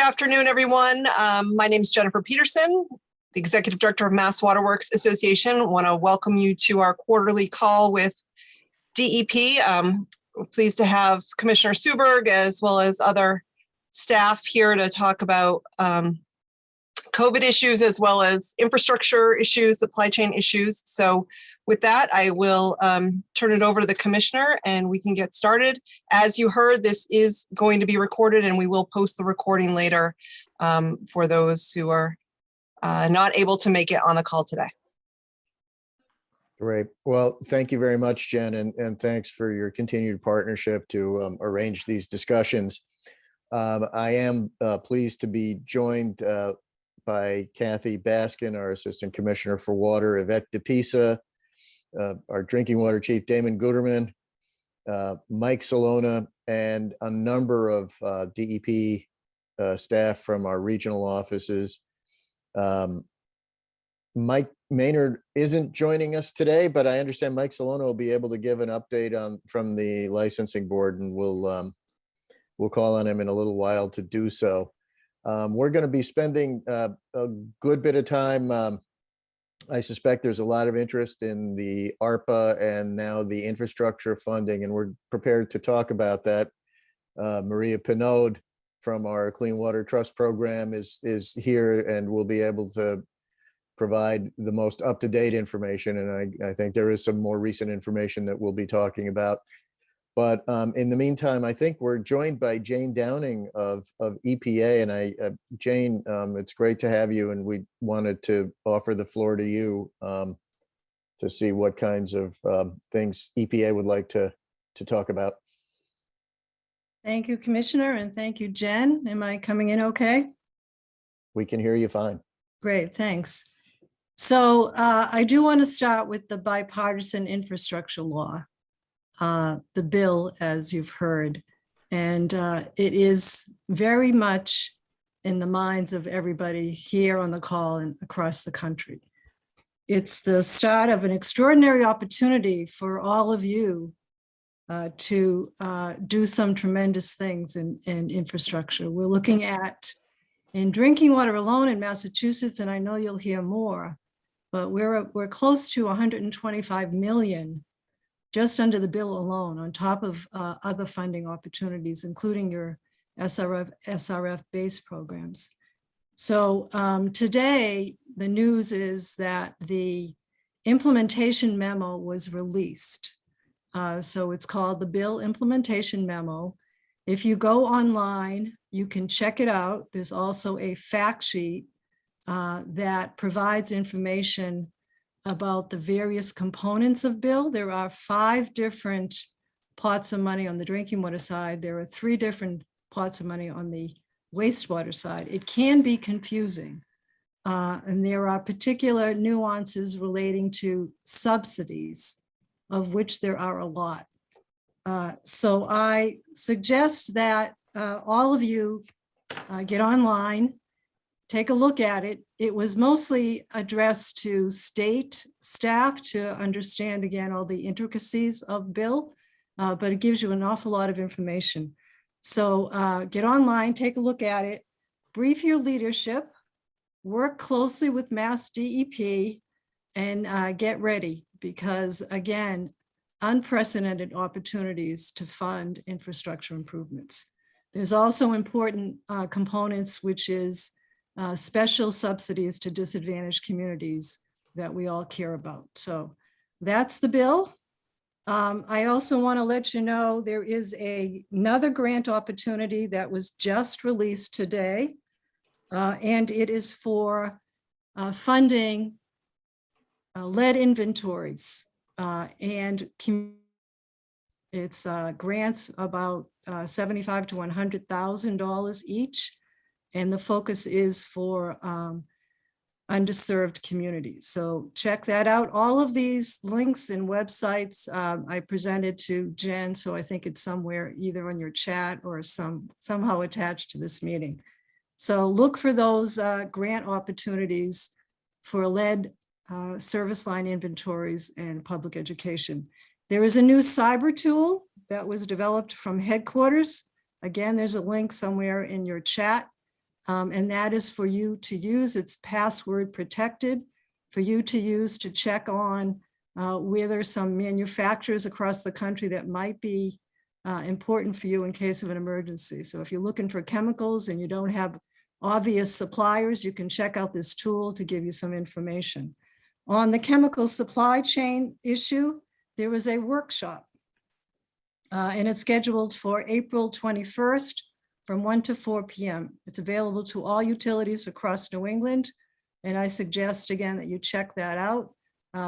afternoon, everyone. My name is Jennifer Peterson, the Executive Director of Mass Waterworks Association. I want to welcome you to our quarterly call with DEP. We're pleased to have Commissioner Suberg as well as other staff here to talk about COVID issues as well as infrastructure issues, supply chain issues. So with that, I will turn it over to the Commissioner and we can get started. As you heard, this is going to be recorded and we will post the recording later for those who are not able to make it on the call today. Great. Well, thank you very much, Jen, and thanks for your continued partnership to arrange these discussions. I am pleased to be joined by Kathy Baskin, our Assistant Commissioner for Water, Yvette DePisa, our Drinking Water Chief, Damon Guterman, Mike Salona, and a number of DEP staff from our regional offices. Mike Maynard isn't joining us today, but I understand Mike Salona will be able to give an update from the licensing board, and we'll call on him in a little while to do so. We're going to be spending a good bit of time. I suspect there's a lot of interest in the ARPA and now the infrastructure funding, and we're prepared to talk about that. Maria Pinode from our Clean Water Trust program is here and will be able to provide the most up-to-date information. And I think there is some more recent information that we'll be talking about. But in the meantime, I think we're joined by Jane Downing of EPA. And Jane, it's great to have you. And we wanted to offer the floor to you to see what kinds of things EPA would like to talk about. Thank you, Commissioner, and thank you, Jen. Am I coming in okay? We can hear you fine. Great, thanks. So I do want to start with the bipartisan infrastructure law, the bill, as you've heard, and it is very much in the minds of everybody here on the call and across the country. It's the start of an extraordinary opportunity for all of you to do some tremendous things in infrastructure. We're looking at, in drinking water alone in Massachusetts, and I know you'll hear more, but we're close to 125 million just under the bill alone, on top of other funding opportunities, including your SRF-based programs. So today, the news is that the implementation memo was released. So it's called the Bill Implementation Memo. If you go online, you can check it out. There's also a fact sheet that provides information about the various components of bill. There are 5 different pots of money on the drinking water side. There are 3 different pots of money on the wastewater side. It can be confusing. And there are particular nuances relating to subsidies, of which there are a lot. So I suggest that all of you get online, take a look at it. It was mostly addressed to state staff to understand, again, all the intricacies of bill, but it gives you an awful lot of information. So get online, take a look at it, brief your leadership, work closely with MassDEP, and get ready, because again, unprecedented opportunities to fund infrastructure improvements. There's also important components, which is special subsidies to disadvantaged communities that we all care about. So that's the bill. I also want to let you know there is another grant opportunity that was just released today, and it is for funding lead inventories, and it's grants about $75,000 to $100,000 each. And the focus is for underserved communities. So check that out. All of these links and websites I presented to Jen, so I think it's somewhere either on your chat or somehow attached to this meeting. So look for those grant opportunities for lead service line inventories and public education. There is a new cyber tool that was developed from headquarters. Again, there's a link somewhere in your chat. And that is for you to use. It's password protected for you to use to check on where there's some manufacturers across the country that might be important for you in case of an emergency. So if you're looking for chemicals and you don't have obvious suppliers, you can check out this tool to give you some information. On the chemical supply chain issue, there was a workshop and it's scheduled for April 21st from 1 to 4 p.m. It's available to all utilities across New England. And I suggest again that you check that out.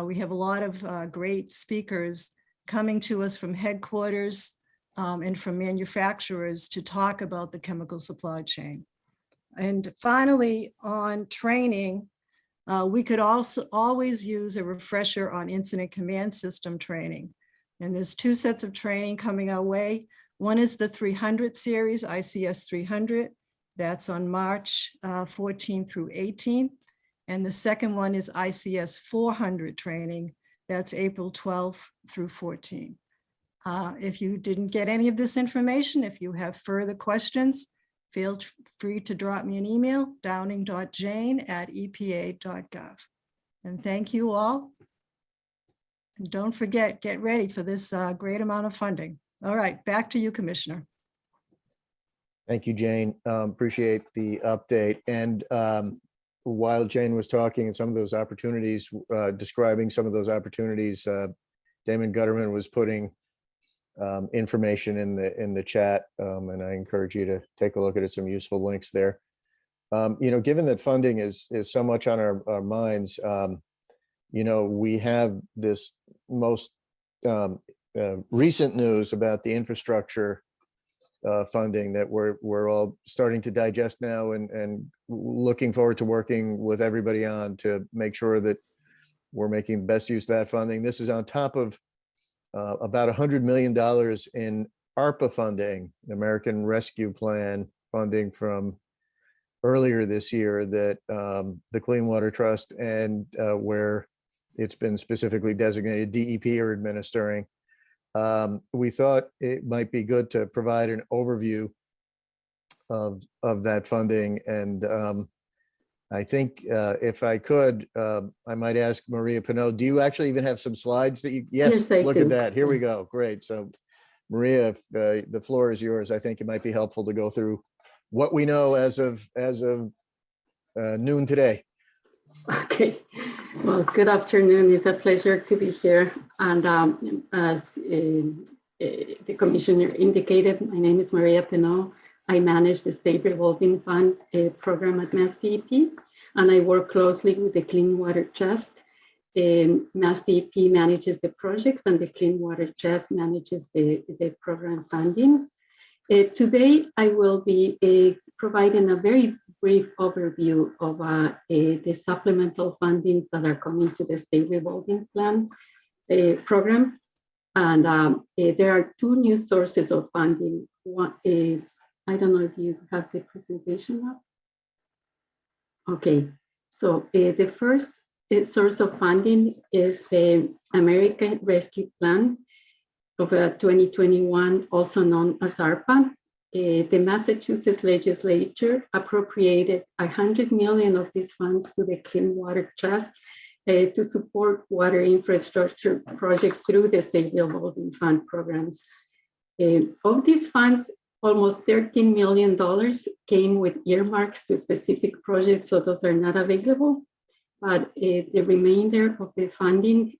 We have a lot of great speakers coming to us from headquarters and from manufacturers to talk about the chemical supply chain. And finally, on training, we could also always use a refresher on incident command system training. And there's 2 sets of training coming our way. One is the 300 series, ICS 300. That's on March 14 through 18. And the second one is ICS 400 training. That's April 12 through 14. If you didn't get any of this information, if you have further questions, feel free to drop me an email, downing.jane@epa.gov. And thank you all. And don't forget, get ready for this great amount of funding. All right, back to you, Commissioner. Thank you, Jane. Appreciate the update. And while Jane was talking and some of those opportunities, describing some of those opportunities, Damon Gutterman was putting information in the chat, and I encourage you to take a look at it, some useful links there. Given that funding is so much on our minds, we have this most recent news about the infrastructure funding that we're all starting to digest now, and looking forward to working with everybody on to make sure that we're making the best use of that funding. This is on top of about $100 million in ARPA funding, American Rescue Plan funding from earlier this year that the Clean Water Trust and where it's been specifically designated DEP are administering. We thought it might be good to provide an overview of that funding. And I think if I could, I might ask Maria Pinot, do you actually even have some slides that you, yes, look at that. Here we go. Great. So Maria, if, the floor is yours. I think it might be helpful to go through what we know as of noon today. Okay. Well, good afternoon. It's a pleasure to be here. And as the commissioner indicated, my name is Maria Pinot. I manage the State Revolving Fund program at MassDEP, and I work closely with the Clean Water Trust. MassDEP manages the projects, and the Clean Water Trust manages the program funding. Today, I will be providing a very brief overview of the supplemental fundings that are coming to the State Revolving Plan program. And there are 2 new sources of funding. One, I don't know if you have the presentation up. Okay, so the first source of funding is the American Rescue Plan of 2021, also known as ARPA. The Massachusetts legislature appropriated $100 million of these funds to the Clean Water Trust to support water infrastructure projects through the State Revolving Fund programs. Of these funds, almost $13 million came with earmarks to specific projects, so those are not available. But the remainder of the funding,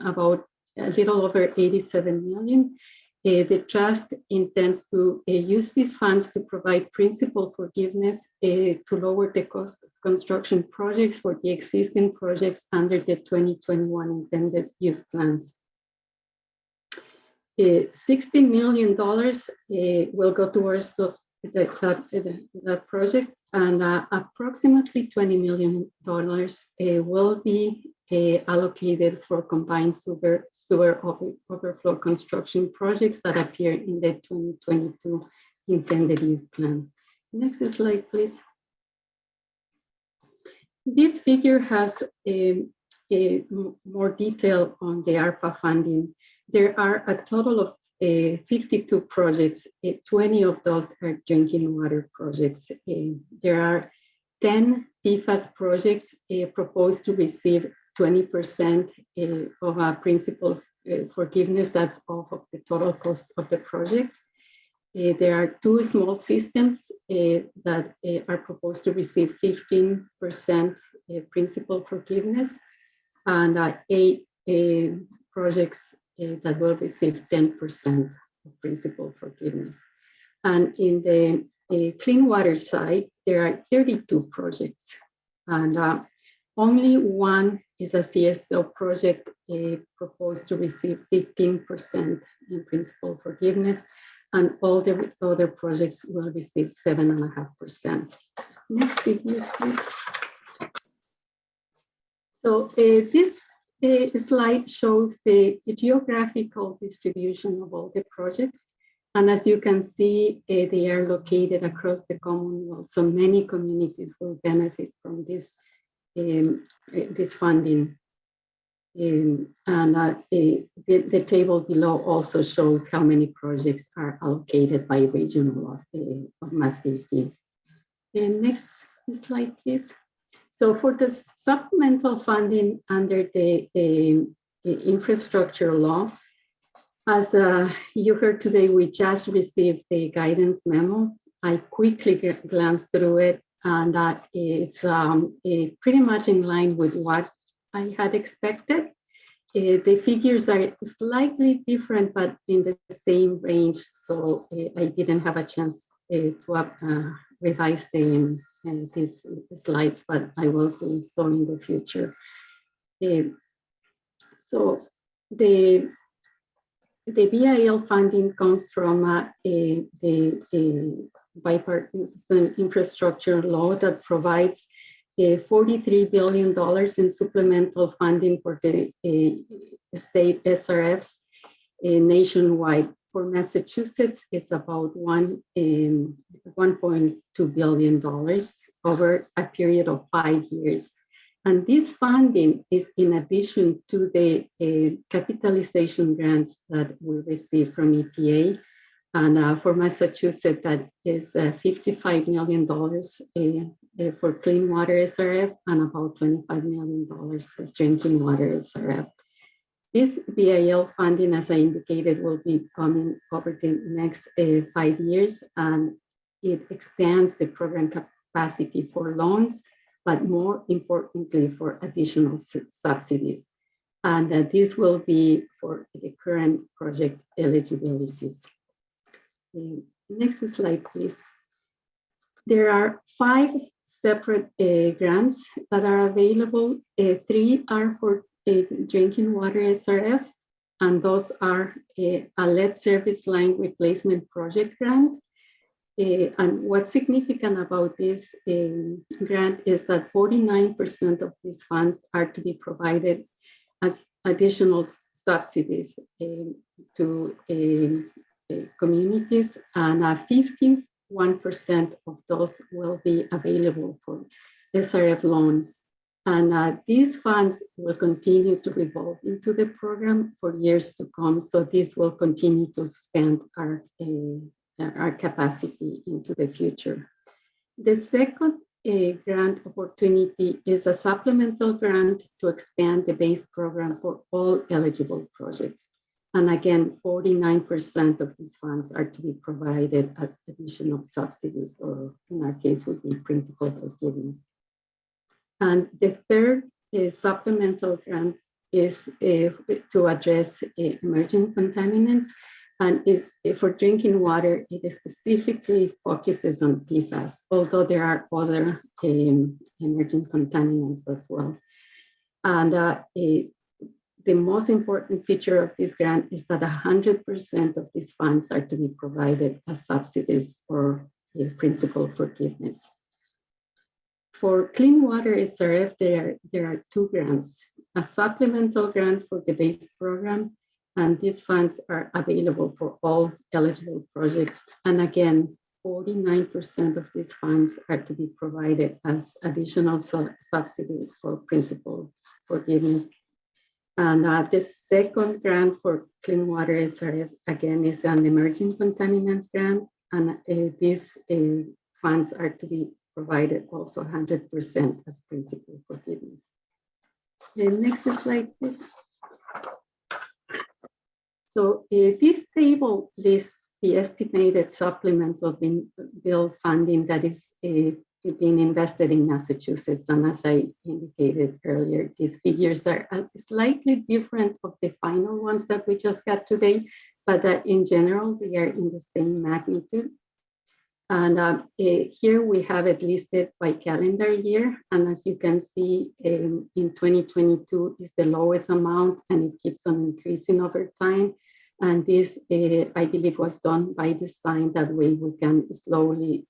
about a little over $87 million, the trust intends to use these funds to provide principal forgiveness to lower the cost of construction projects for the existing projects under the 2021 intended use plans. $60 million will go towards that project, and approximately $20 million will be allocated for combined sewer overflow construction projects that appear in the 2022 intended use plan. Next slide, please. This figure has more detail on the ARPA funding. There are a total of 52 projects. 20 of those are drinking water projects. There are 10 PFAS projects proposed to receive 20% of a principal forgiveness. That's off of the total cost of the project. There are 2 small systems that are proposed to receive 15% principal forgiveness, and 8 projects that will receive 10% of principal forgiveness. And in the clean water side, there are 32 projects, and only 1 is a CSO project proposed to receive 15% in principal forgiveness, and all the other projects will receive 7.5%. Next figure, please. So this slide shows the geographical distribution of all the projects. And as you can see, they are located across the Commonwealth. So many communities will benefit from this, this funding. The table below also shows how many projects are allocated by regional of MassDEP. Next slide, please. So for the supplemental funding under the infrastructure law, as you heard today, we just received the guidance memo. I quickly glanced through it, and it's pretty much in line with what I had expected. The figures are slightly different, but in the same range. So I didn't have a chance to revise these slides, but I will do so in the future. So the BIL funding comes from the bipartisan infrastructure law that provides $43 billion in supplemental funding for the state SRFs nationwide. For Massachusetts, it's about $1.2 billion over a period of 5 years. And this funding is in addition to the capitalization grants that we receive from EPA. And for Massachusetts, that is $55 million for clean water SRF and about $25 million for drinking water SRF. This BIL funding, as I indicated, will be coming over the next 5 years, and it expands the program capacity for loans, but more importantly for additional subsidies. And this will be for the current project eligibilities. Next slide, please. There are 5 separate grants that are available. 3 are for drinking water SRF, and those are a lead service line replacement project grant. And what's significant about this grant is that 49% of these funds are to be provided as additional subsidies to communities, and 51% of those will be available for SRF loans. And these funds will continue to revolve into the program for years to come. So this will continue to expand our capacity into the future. The second grant opportunity is a supplemental grant to expand the base program for all eligible projects. And again, 49% of these funds are to be provided as additional subsidies, or in our case would be principal forgiveness. And the third supplemental grant is to address emerging contaminants. And for drinking water, it specifically focuses on PFAS, although there are other emerging contaminants as well. And the most important feature of this grant is that 100% of these funds are to be provided as subsidies or principal forgiveness. For clean water SRF, there are 2 grants, a supplemental grant for the base program, and these funds are available for all eligible projects. And again, 49% of these funds are to be provided as additional subsidies for principal forgiveness. And the second grant for clean water SRF, again, is an emerging contaminants grant. And these funds are to be provided also 100% as principal forgiveness. The next slide, please. So this table lists the estimated supplemental bill funding that is being invested in Massachusetts. And as I indicated earlier, these figures are slightly different of the final ones that we just got today, but in general, they are in the same magnitude. And here we have it listed by calendar year. And as you can see, in 2022 is the lowest amount, and it keeps on increasing over time. And this, I believe, was done by design. That way we can slowly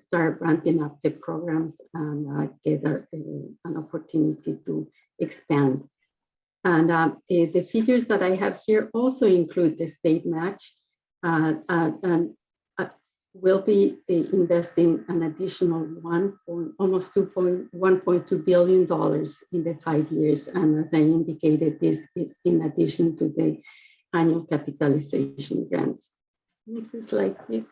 start ramping up the programs and get an opportunity to expand. And the figures that I have here also include the state match, and will be investing an additional almost $1.2 billion in the 5 years. And as I indicated, this is in addition to the annual capitalization grants. Next slide, please.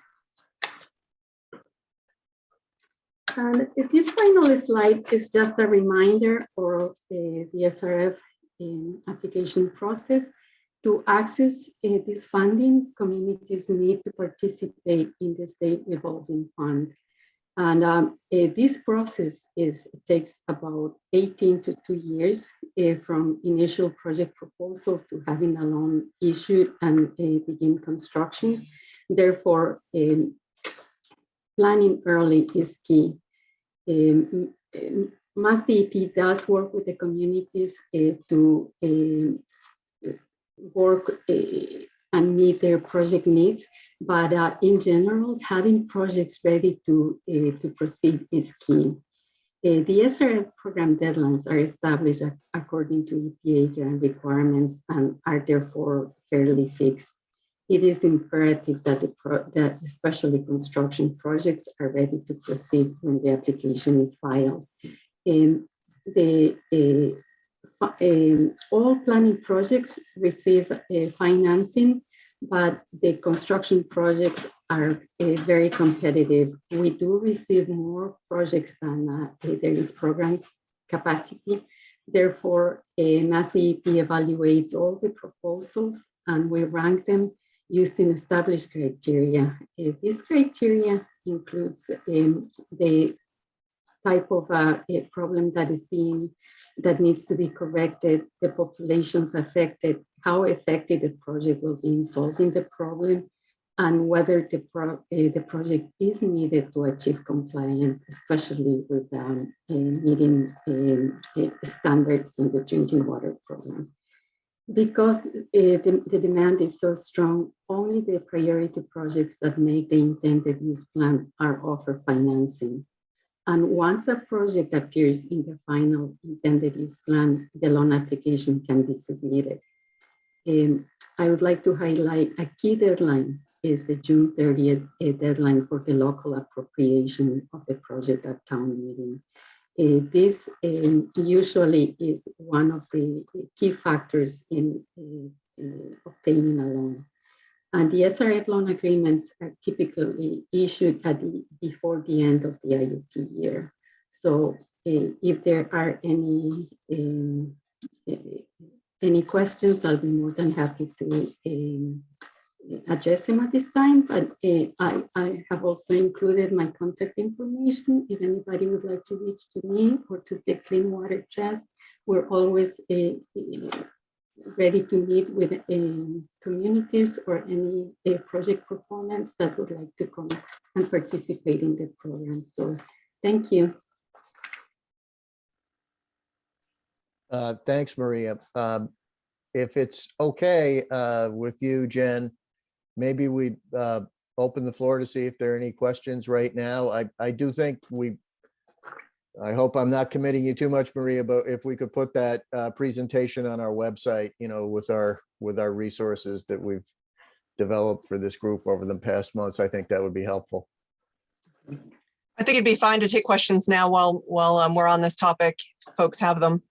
And this final slide is just a reminder for the SRF application process. To access this funding, communities need to participate in the state revolving fund. And this process takes about 18 to 2 years from initial project proposal to having a loan issued and begin construction. Therefore, planning early is key. MassDEP does work with the communities to work and meet their project needs, but in general, having projects ready to proceed is key. The SRF program deadlines are established according to EPA grant requirements and are therefore fairly fixed. It is imperative that especially construction projects are ready to proceed when the application is filed. All planning projects receive financing, but the construction projects are very competitive. We do receive more projects than there is program capacity. Therefore, MassDEP evaluates all the proposals and we rank them using established criteria. This criteria includes the type of a problem that needs to be corrected, the populations affected, how effective the project will be in solving the problem, and whether the project is needed to achieve compliance, especially with meeting standards in the drinking water program. Because the demand is so strong, only the priority projects that make the intended use plan are offered financing. And once a project appears in the final intended use plan, the loan application can be submitted. I would like to highlight a key deadline is the June 30th deadline for the local appropriation of the project at town meeting. This usually is one of the key factors in obtaining a loan. And the SRF loan agreements are typically issued before the end of the IUP year. So if there are any questions, I'll be more than happy to address them at this time. But I have also included my contact information. If anybody would like to reach to me or to the Clean Water Trust, we're always ready to meet with communities or any project proponents that would like to come and participate in the program. So thank you. Thanks, Maria. If it's okay with you, Jen, maybe we open the floor to see if there are any questions right now. I do think I hope I'm not committing you too much, Maria, but if we could put that presentation on our website, with our resources that we've developed for this group over the past months, I think that would be helpful. I think it'd be fine to take questions now while we're on this topic. If folks have them.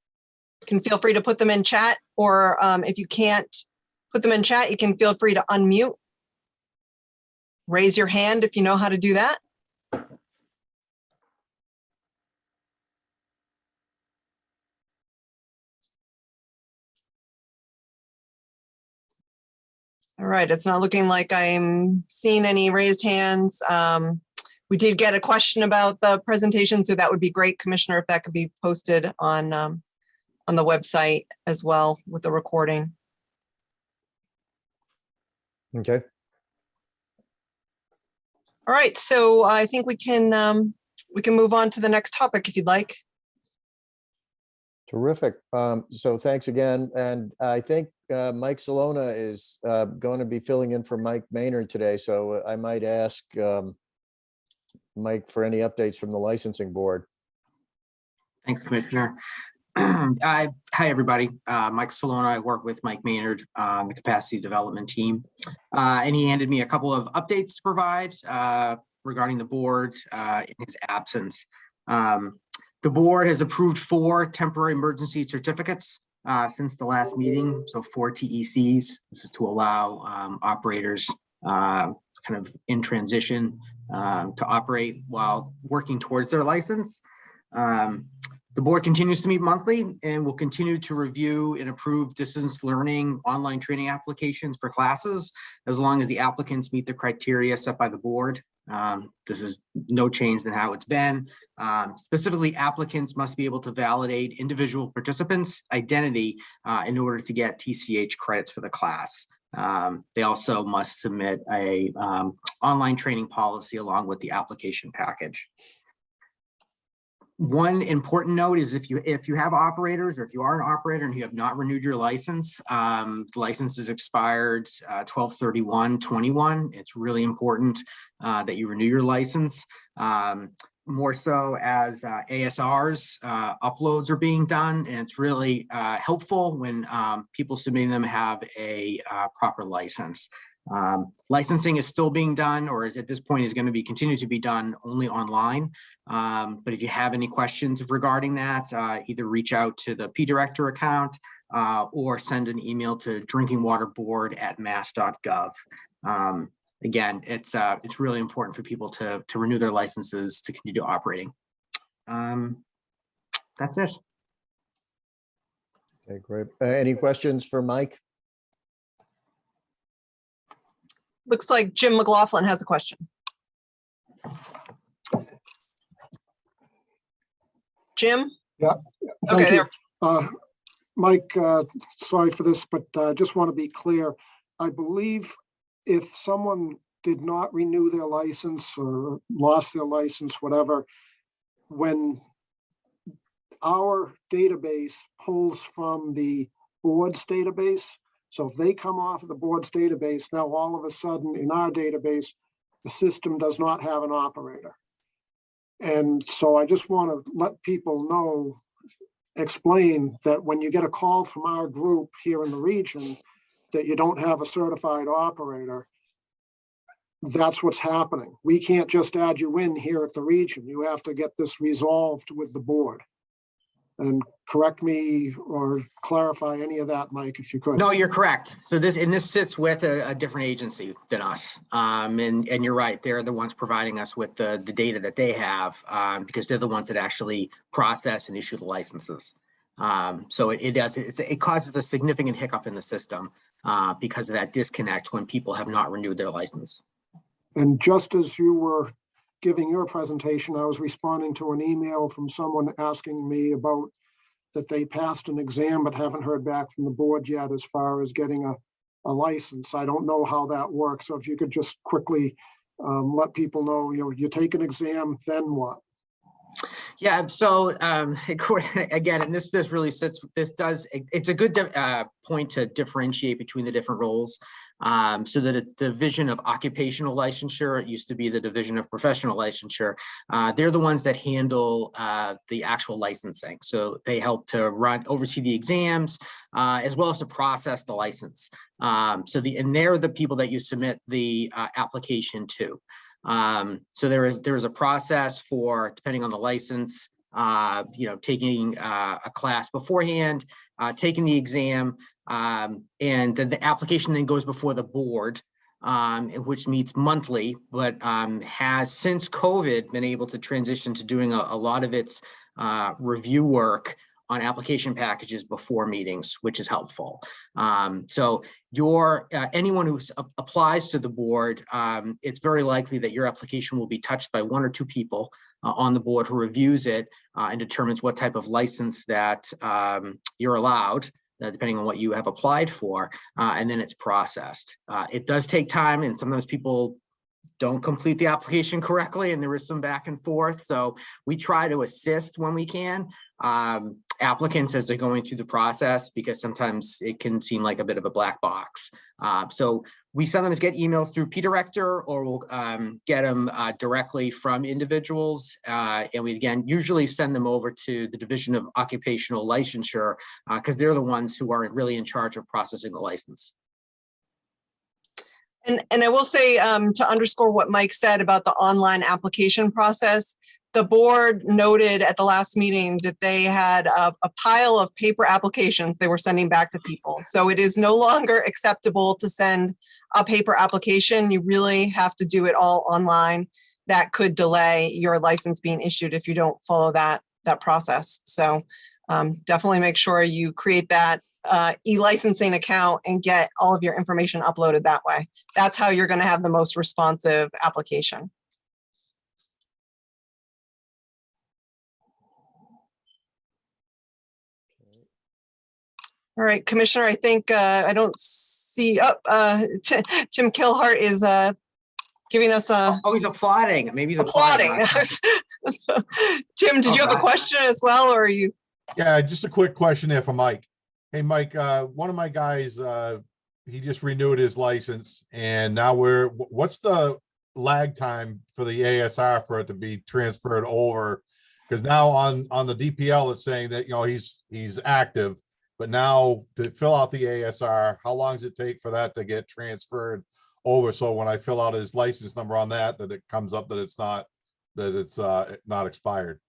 can feel free to put them in chat, or if you can't put them in chat, you can feel free to unmute. Raise your hand if you know how to do that. All right, it's not looking like I'm seeing any raised hands. We did get a question about the presentation, so that would be great, Commissioner, if that could be posted on the website as well with the recording. Okay. All right, so I think we can move on to the next topic if you'd like. Terrific. So thanks again. And I think Mike Salona is going to be filling in for Mike Maynard today. So I might ask Mike for any updates from the licensing board. Thanks, Commissioner. Hi, everybody. Mike Salona. I work with Mike Maynard on the capacity development team. And he handed me a couple of updates to provide regarding the board in his absence. The board has approved 4 temporary emergency certificates since the last meeting. So 4 TECs. This is to allow operators kind of in transition to operate while working towards their license. The board continues to meet monthly and will continue to review and approve distance learning online training applications for classes, as long as the applicants meet the criteria set by the board. This is no change than how it's been. Specifically, applicants must be able to validate individual participants' identity in order to get TCH credits for the class. They also must submit a online training policy along with the application package. One important note is if you have operators, or if you are an operator and you have not renewed your license, the license is expired 12/31/21. It's really important that you renew your license. More so as ASRs uploads are being done, and it's really helpful when people submitting them have a proper license. Licensing is still being done, or is at this point is going to be continue to be done only online. But if you have any questions regarding that, either reach out to the PDirector account or send an email to drinkingwaterboard@mass.gov. Again, it's really important for people to renew their licenses to continue operating. That's it. Okay, great. Any questions for Mike? Looks like Jim McLaughlin has a question. Jim? Yeah. Okay, there. Mike, sorry for this, but I just want to be clear. I believe if someone did not renew their license or lost their license, whatever, when our database pulls from the board's database, so if they come off of the board's database, now all of a sudden in our database, the system does not have an operator. And so I just want to let people know, explain that when you get a call from our group here in the region that you don't have a certified operator, that's what's happening. We can't just add you in here at the region. You have to get this resolved with the board. And correct me or clarify any of that, Mike, if you could. No, you're correct. So this sits with a different agency than us. And you're right, they're the ones providing us with the data that they have, because they're the ones that actually process and issue the licenses. So it causes a significant hiccup in the system because of that disconnect when people have not renewed their license. And just as you were giving your presentation, I was responding to an email from someone asking me about that they passed an exam but haven't heard back from the board yet as far as getting a license. I don't know how that works. So if you could just quickly let people know, you take an exam, then what? Yeah, so again, and this really sits, it's a good point to differentiate between the different roles. So that a division of occupational licensure, it used to be the division of professional licensure. They're the ones that handle the actual licensing. So they help to oversee the exams, as well as to process the license. And they're the people that you submit the application to. So there is a process for, depending on the license, taking a class beforehand, taking the exam, and then the application then goes before the board, which meets monthly, but has since COVID been able to transition to doing a lot of its review work on application packages before meetings, which is helpful. So anyone who applies to the board, it's very likely that your application will be touched by 1 or 2 people on the board who reviews it and determines what type of license that you're allowed, depending on what you have applied for, and then it's processed. It does take time, and sometimes people don't complete the application correctly, and there is some back and forth. So we try to assist when we can applicants as they're going through the process, because sometimes it can seem like a bit of a black box. So we sometimes get emails through PDirector, or we'll get them directly from individuals. And we, again, usually send them over to the Division of Occupational Licensure, because they're the ones who are really in charge of processing the license. And I will say, to underscore what Mike said about the online application process, the board noted at the last meeting that they had a pile of paper applications they were sending back to people. So it is no longer acceptable to send a paper application. You really have to do it all online. That could delay your license being issued if you don't follow that process. So definitely make sure you create that e-licensing account and get all of your information uploaded that way. That's how you're going to have the most responsive application. All right, Commissioner, I think I don't see, Jim Kilhart is giving us a... Oh, he's applauding. Maybe he's applauding. So, Jim, did you have a question as well, or are you? Yeah, just a quick question there for Mike. Hey, Mike, one of my guys, he just renewed his license, and now what's the lag time for the ASR for it to be transferred over? Because now on the DPL, it's saying that, he's active, but now to fill out the ASR, how long does it take for that to get transferred over? So when I fill out his license number on that it comes up that it's not expired.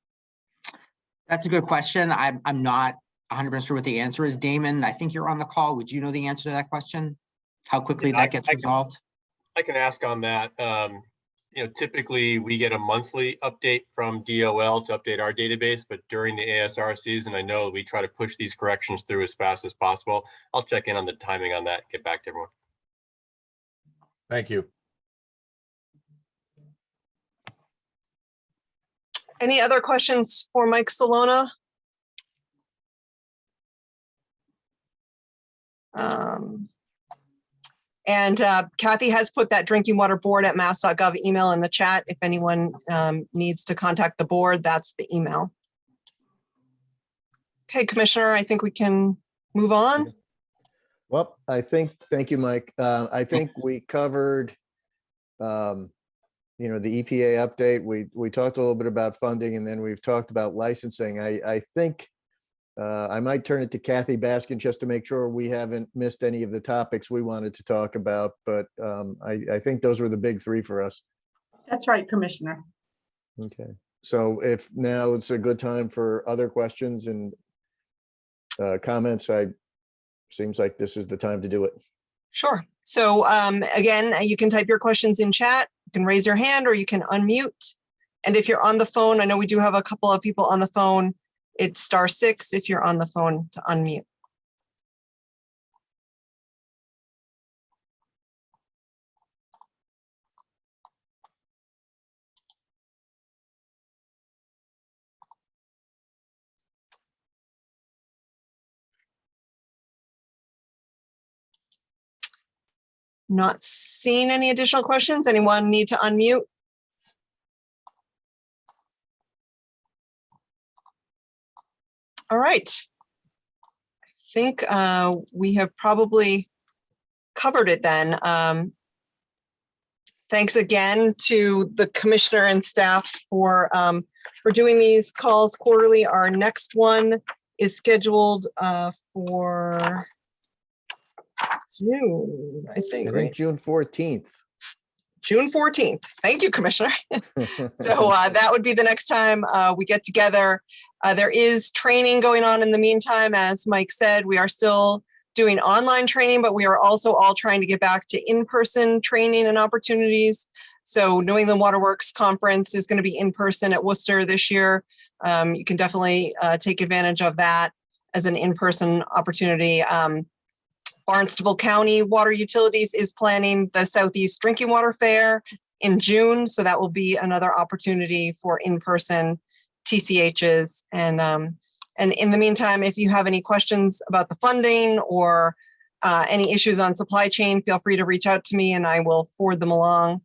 That's a good question. I'm not 100% sure what the answer is. Damon, I think you're on the call. Would you know the answer to that question? How quickly that gets resolved? I can ask on that. Typically we get a monthly update from DOL to update our database, but during the ASR season, I know we try to push these corrections through as fast as possible. I'll check in on the timing on that, get back to everyone. Thank you. Any other questions for Mike Salona? And Kathy has put that drinking water board at mass.gov email in the chat. If anyone needs to contact the board, that's the email. Okay, Commissioner, I think we can move on. Well, thank you, Mike. I think we covered, the EPA update. We talked a little bit about funding, and then we've talked about licensing. I think I might turn it to Kathy Baskin just to make sure we haven't missed any of the topics we wanted to talk about, but I think those were the big 3 for us. That's right, Commissioner. Okay, so if now it's a good time for other questions and comments, seems like this is the time to do it. Sure. So again, you can type your questions in chat. You can raise your hand or you can unmute. And if you're on the phone, I know we do have a couple of people on the phone. It's *6 if you're on the phone to unmute. Not seeing any additional questions. Anyone need to unmute? All right. I think we have probably covered it then. Thanks again to the commissioner and staff for doing these calls quarterly. Our next one is scheduled for June, I think. June 14th. June 14th. Thank you, Commissioner. So that would be the next time we get together. There is training going on in the meantime. As Mike said, we are still doing online training, but we are also all trying to get back to in-person training and opportunities. So New England Waterworks Conference is going to be in person at Worcester this year. You can definitely take advantage of that as an in-person opportunity. Barnstable County Water Utilities is planning the Southeast Drinking Water Fair in June. So that will be another opportunity for in-person TCHs. And in the meantime, if you have any questions about the funding or any issues on supply chain, feel free to reach out to me and I will forward them along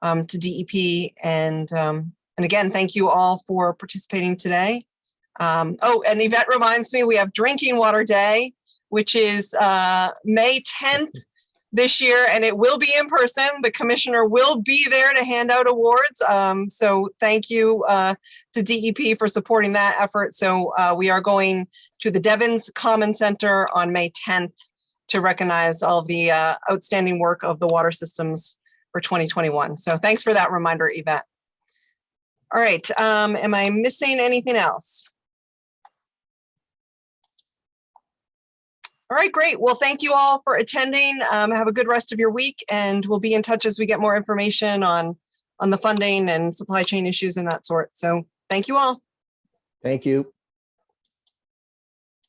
to DEP. And again, thank you all for participating today. Oh, and Yvette reminds me, we have Drinking Water Day, which is May 10th this year, and it will be in person. The commissioner will be there to hand out awards. So thank you to DEP for supporting that effort. So we are going to the Devon's Common Center on May 10th to recognize all of the outstanding work of the water systems for 2021. So thanks for that reminder, Yvette. All right, am I missing anything else? All right, great. Well, thank you all for attending. Have a good rest of your week, and we'll be in touch as we get more information on the funding and supply chain issues and that sort. So thank you all. Thank you.